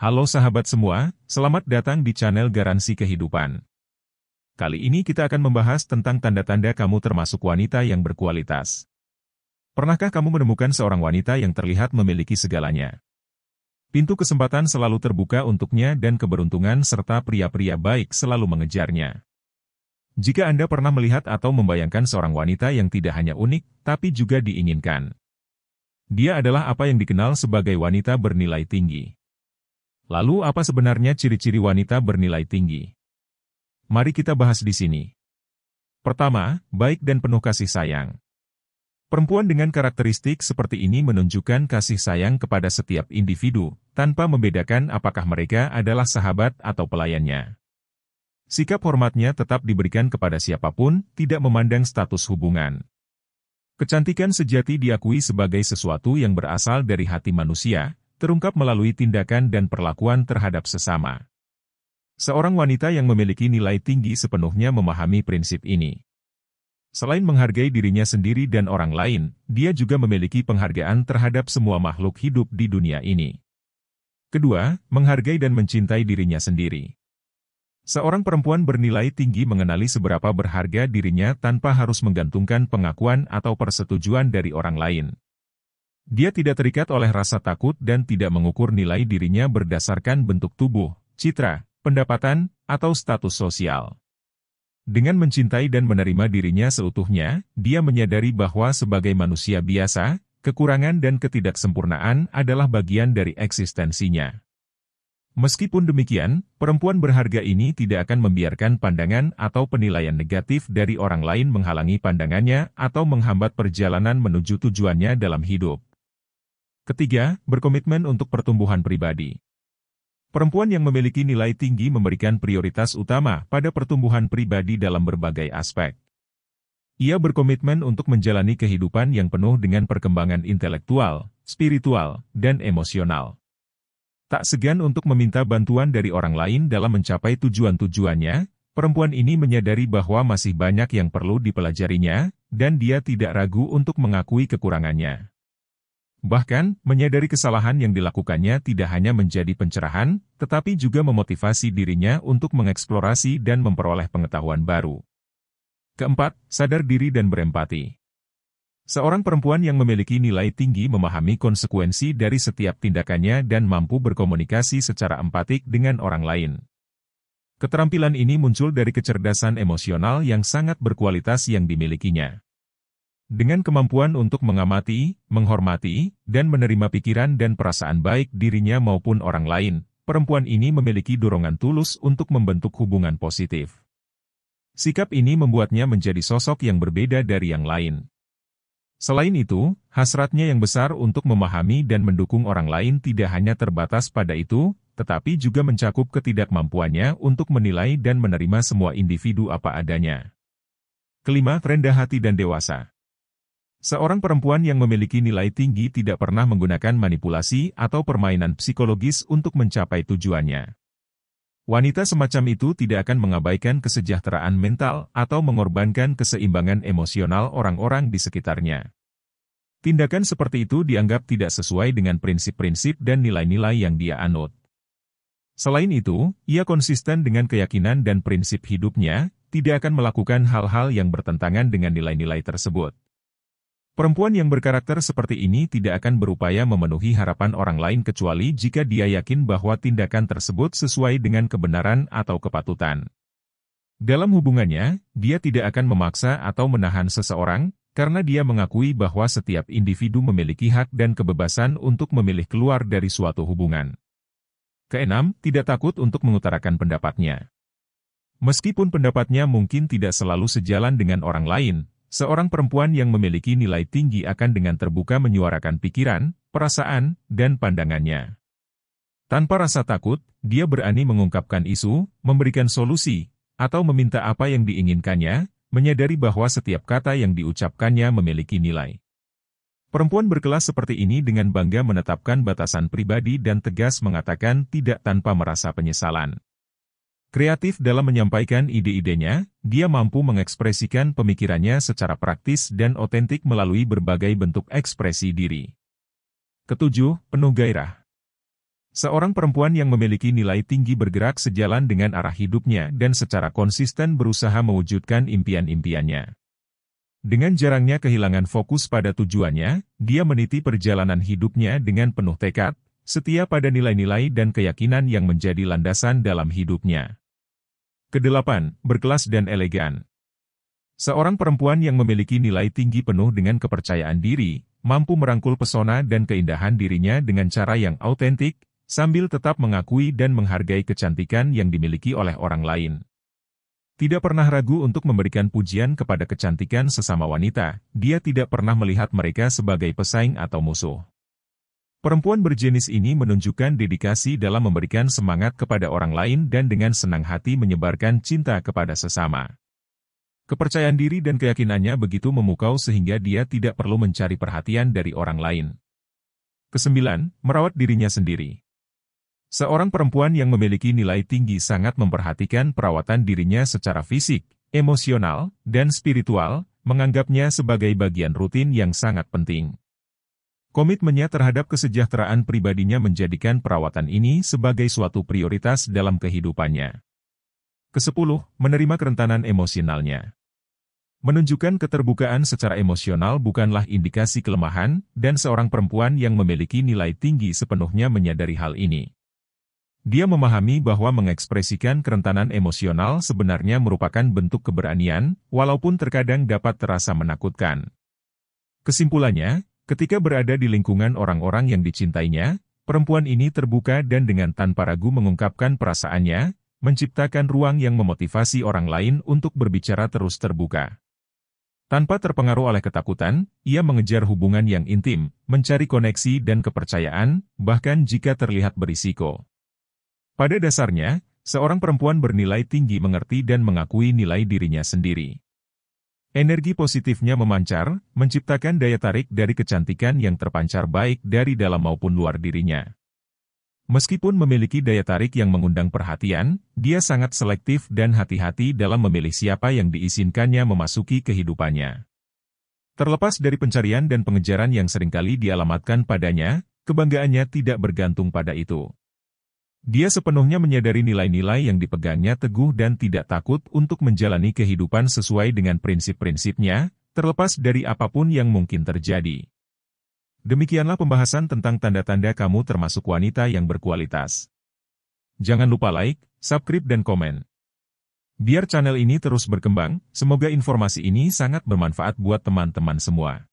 Halo sahabat semua, selamat datang di channel Garansi Kehidupan. Kali ini kita akan membahas tentang tanda-tanda kamu termasuk wanita yang berkualitas. Pernahkah kamu menemukan seorang wanita yang terlihat memiliki segalanya? Pintu kesempatan selalu terbuka untuknya dan keberuntungan serta pria-pria baik selalu mengejarnya. Jika Anda pernah melihat atau membayangkan seorang wanita yang tidak hanya unik, tapi juga diinginkan. Dia adalah apa yang dikenal sebagai wanita bernilai tinggi. Lalu apa sebenarnya ciri-ciri wanita bernilai tinggi? Mari kita bahas di sini. Pertama, baik dan penuh kasih sayang. Perempuan dengan karakteristik seperti ini menunjukkan kasih sayang kepada setiap individu, tanpa membedakan apakah mereka adalah sahabat atau pelayannya. Sikap hormatnya tetap diberikan kepada siapapun, tidak memandang status hubungan. Kecantikan sejati diakui sebagai sesuatu yang berasal dari hati manusia, terungkap melalui tindakan dan perlakuan terhadap sesama. Seorang wanita yang memiliki nilai tinggi sepenuhnya memahami prinsip ini. Selain menghargai dirinya sendiri dan orang lain, dia juga memiliki penghargaan terhadap semua makhluk hidup di dunia ini. Kedua, menghargai dan mencintai dirinya sendiri. Seorang perempuan bernilai tinggi mengenali seberapa berharga dirinya tanpa harus menggantungkan pengakuan atau persetujuan dari orang lain. Dia tidak terikat oleh rasa takut dan tidak mengukur nilai dirinya berdasarkan bentuk tubuh, citra, pendapatan, atau status sosial. Dengan mencintai dan menerima dirinya seutuhnya, dia menyadari bahwa sebagai manusia biasa, kekurangan dan ketidaksempurnaan adalah bagian dari eksistensinya. Meskipun demikian, perempuan berharga ini tidak akan membiarkan pandangan atau penilaian negatif dari orang lain menghalangi pandangannya atau menghambat perjalanan menuju tujuannya dalam hidup. Ketiga, berkomitmen untuk pertumbuhan pribadi. Perempuan yang memiliki nilai tinggi memberikan prioritas utama pada pertumbuhan pribadi dalam berbagai aspek. Ia berkomitmen untuk menjalani kehidupan yang penuh dengan perkembangan intelektual, spiritual, dan emosional. Tak segan untuk meminta bantuan dari orang lain dalam mencapai tujuan-tujuannya, perempuan ini menyadari bahwa masih banyak yang perlu dipelajarinya, dan dia tidak ragu untuk mengakui kekurangannya. Bahkan, menyadari kesalahan yang dilakukannya tidak hanya menjadi pencerahan, tetapi juga memotivasi dirinya untuk mengeksplorasi dan memperoleh pengetahuan baru. Keempat, sadar diri dan berempati. Seorang perempuan yang memiliki nilai tinggi memahami konsekuensi dari setiap tindakannya dan mampu berkomunikasi secara empatik dengan orang lain. Keterampilan ini muncul dari kecerdasan emosional yang sangat berkualitas yang dimilikinya. Dengan kemampuan untuk mengamati, menghormati, dan menerima pikiran dan perasaan baik dirinya maupun orang lain, perempuan ini memiliki dorongan tulus untuk membentuk hubungan positif. Sikap ini membuatnya menjadi sosok yang berbeda dari yang lain. Selain itu, hasratnya yang besar untuk memahami dan mendukung orang lain tidak hanya terbatas pada itu, tetapi juga mencakup ketidakmampuannya untuk menilai dan menerima semua individu apa adanya. Kelima, rendah hati dan dewasa. Seorang perempuan yang memiliki nilai tinggi tidak pernah menggunakan manipulasi atau permainan psikologis untuk mencapai tujuannya. Wanita semacam itu tidak akan mengabaikan kesejahteraan mental atau mengorbankan keseimbangan emosional orang-orang di sekitarnya. Tindakan seperti itu dianggap tidak sesuai dengan prinsip-prinsip dan nilai-nilai yang dia anut. Selain itu, ia konsisten dengan keyakinan dan prinsip hidupnya, tidak akan melakukan hal-hal yang bertentangan dengan nilai-nilai tersebut. Perempuan yang berkarakter seperti ini tidak akan berupaya memenuhi harapan orang lain kecuali jika dia yakin bahwa tindakan tersebut sesuai dengan kebenaran atau kepatutan. Dalam hubungannya, dia tidak akan memaksa atau menahan seseorang, karena dia mengakui bahwa setiap individu memiliki hak dan kebebasan untuk memilih keluar dari suatu hubungan. Keenam, tidak takut untuk mengutarakan pendapatnya. Meskipun pendapatnya mungkin tidak selalu sejalan dengan orang lain, seorang perempuan yang memiliki nilai tinggi akan dengan terbuka menyuarakan pikiran, perasaan, dan pandangannya. Tanpa rasa takut, dia berani mengungkapkan isu, memberikan solusi, atau meminta apa yang diinginkannya, menyadari bahwa setiap kata yang diucapkannya memiliki nilai. Perempuan berkelas seperti ini dengan bangga menetapkan batasan pribadi dan tegas mengatakan tidak tanpa merasa penyesalan. Kreatif dalam menyampaikan ide-idenya, dia mampu mengekspresikan pemikirannya secara praktis dan otentik melalui berbagai bentuk ekspresi diri. Ketujuh, penuh gairah. Seorang perempuan yang memiliki nilai tinggi bergerak sejalan dengan arah hidupnya dan secara konsisten berusaha mewujudkan impian-impiannya. Dengan jarangnya kehilangan fokus pada tujuannya, dia meniti perjalanan hidupnya dengan penuh tekad, setia pada nilai-nilai dan keyakinan yang menjadi landasan dalam hidupnya. Kedelapan, berkelas dan elegan. Seorang perempuan yang memiliki nilai tinggi penuh dengan kepercayaan diri, mampu merangkul pesona dan keindahan dirinya dengan cara yang autentik, sambil tetap mengakui dan menghargai kecantikan yang dimiliki oleh orang lain. Tidak pernah ragu untuk memberikan pujian kepada kecantikan sesama wanita, dia tidak pernah melihat mereka sebagai pesaing atau musuh. Perempuan berjenis ini menunjukkan dedikasi dalam memberikan semangat kepada orang lain dan dengan senang hati menyebarkan cinta kepada sesama. Kepercayaan diri dan keyakinannya begitu memukau sehingga dia tidak perlu mencari perhatian dari orang lain. Kesembilan, merawat dirinya sendiri. Seorang perempuan yang memiliki nilai tinggi sangat memperhatikan perawatan dirinya secara fisik, emosional, dan spiritual, menganggapnya sebagai bagian rutin yang sangat penting. Komitmennya terhadap kesejahteraan pribadinya menjadikan perawatan ini sebagai suatu prioritas dalam kehidupannya. Kesepuluh, menerima kerentanan emosionalnya. Menunjukkan keterbukaan secara emosional bukanlah indikasi kelemahan, dan seorang perempuan yang memiliki nilai tinggi sepenuhnya menyadari hal ini. Dia memahami bahwa mengekspresikan kerentanan emosional sebenarnya merupakan bentuk keberanian, walaupun terkadang dapat terasa menakutkan. Kesimpulannya, ketika berada di lingkungan orang-orang yang dicintainya, perempuan ini terbuka dan dengan tanpa ragu mengungkapkan perasaannya, menciptakan ruang yang memotivasi orang lain untuk berbicara terus terbuka. Tanpa terpengaruh oleh ketakutan, ia mengejar hubungan yang intim, mencari koneksi dan kepercayaan, bahkan jika terlihat berisiko. Pada dasarnya, seorang perempuan bernilai tinggi mengerti dan mengakui nilai dirinya sendiri. Energi positifnya memancar, menciptakan daya tarik dari kecantikan yang terpancar baik dari dalam maupun luar dirinya. Meskipun memiliki daya tarik yang mengundang perhatian, dia sangat selektif dan hati-hati dalam memilih siapa yang diizinkannya memasuki kehidupannya. Terlepas dari pencarian dan pengejaran yang seringkali dialamatkan padanya, kebanggaannya tidak bergantung pada itu. Dia sepenuhnya menyadari nilai-nilai yang dipegangnya teguh dan tidak takut untuk menjalani kehidupan sesuai dengan prinsip-prinsipnya, terlepas dari apapun yang mungkin terjadi. Demikianlah pembahasan tentang tanda-tanda kamu termasuk wanita yang berkualitas. Jangan lupa like, subscribe dan komen. Biar channel ini terus berkembang, semoga informasi ini sangat bermanfaat buat teman-teman semua.